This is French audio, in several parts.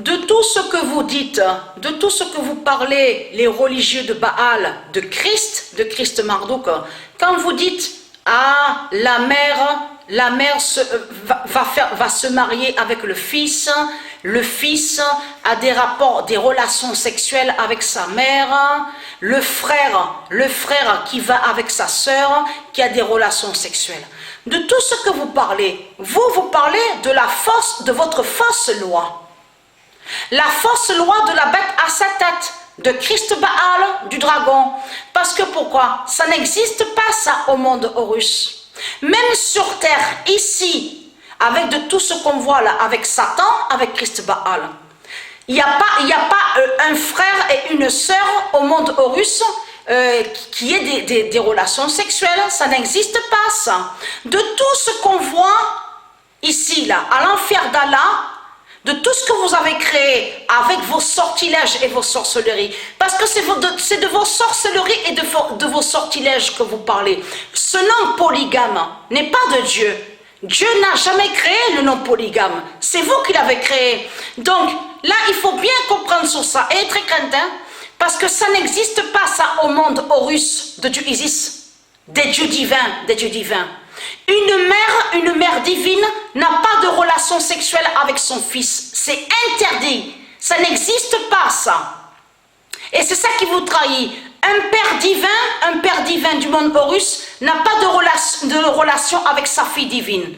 De tout ce que vous dites, de tout ce que vous parlez, les religieux de Baal, de Christ Marduk, quand vous dites « Ah, la mère va se marier avec le fils a des rapports, des relations sexuelles avec sa mère, le frère qui va avec sa sœur, qui a des relations sexuelles. » De tout ce que vous parlez, vous parlez de votre fausse loi. La fausse loi de la bête à sa tête, de Christ Baal, du dragon. Parce que pourquoi? Ça n'existe pas ça au monde Horus. Même sur terre, ici, avec de tout ce qu'on voit là, avec Satan, avec Christ Baal. Il n'y a pas un frère et une sœur au monde Horus qui ait des relations sexuelles. Ça n'existe pas ça. De tout ce qu'on voit ici, là, à l'enfer d'Allah, de tout ce que vous avez créé avec vos sortilèges et vos sorcelleries, parce que c'est de vos sorcelleries et de vos sortilèges que vous parlez. Ce nom polygame n'est pas de Dieu. Dieu n'a jamais créé le nom polygame. C'est vous qui l'avez créé. Donc là, il faut bien comprendre sur ça et être craintin, parce que ça n'existe pas ça au monde Horus de Dieu Isis, des dieux divins. Une mère divine n'a pas de relation sexuelle avec son fils. C'est interdit. Ça n'existe pas, ça. Et c'est ça qui vous trahit. Un père divin du monde Horus n'a pas de relation avec sa fille divine.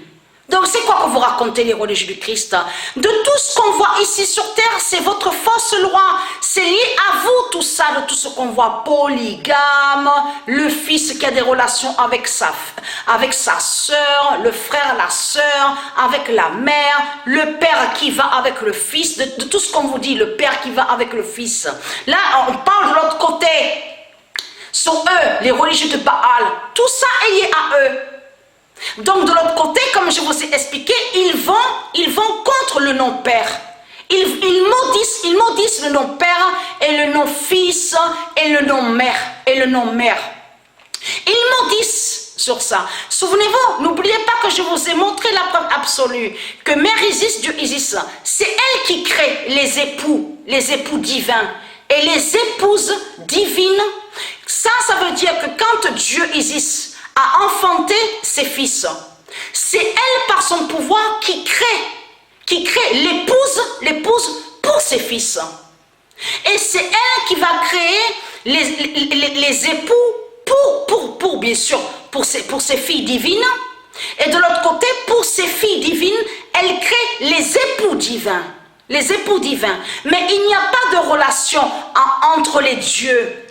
Donc c'est quoi que vous racontez, les religieux du Christ? De tout ce qu'on voit ici sur terre, c'est votre fausse loi. C'est lié à vous tout ça, de tout ce qu'on voit. Polygame, le fils qui a des relations avec sa sœur, le frère, la sœur, avec la mère, le père qui va avec le fils, de tout ce qu'on vous dit, le père qui va avec le fils. Là, on parle de l'autre côté. Sont eux, les religieux de Baal. Tout ça est lié à eux. Donc de l'autre côté, comme je vous ai expliqué, ils vont contre le nom Père. Ils maudissent le nom Père et le nom Fils et le nom Mère. Ils maudissent sur ça. Souvenez-vous, n'oubliez pas que je vous ai montré la preuve absolue, que Mère Isis, Dieu Isis, c'est elle qui crée les époux divins et les épouses divines. Ça veut dire que quand Dieu Isis a enfanté ses fils, c'est elle par son pouvoir qui crée l'épouse pour ses fils. Et c'est elle qui va créer les époux pour bien sûr, pour ses filles divines. Et de l'autre côté, pour ses filles divines, elle crée les époux divins. Mais il n'y a pas de relation entre les dieux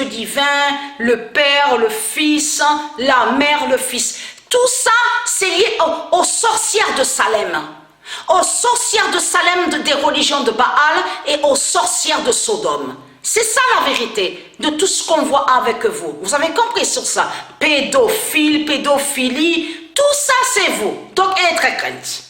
divins, le Père, le Fils, la Mère, le Fils. Tout ça, c'est lié aux sorcières de Salem. Aux sorcières de Salem des religions de Baal et aux sorcières de Sodome. C'est ça la vérité de tout ce qu'on voit avec vous. Vous avez compris sur ça? Pédophilie, tout ça c'est vous. Donc, être crainte.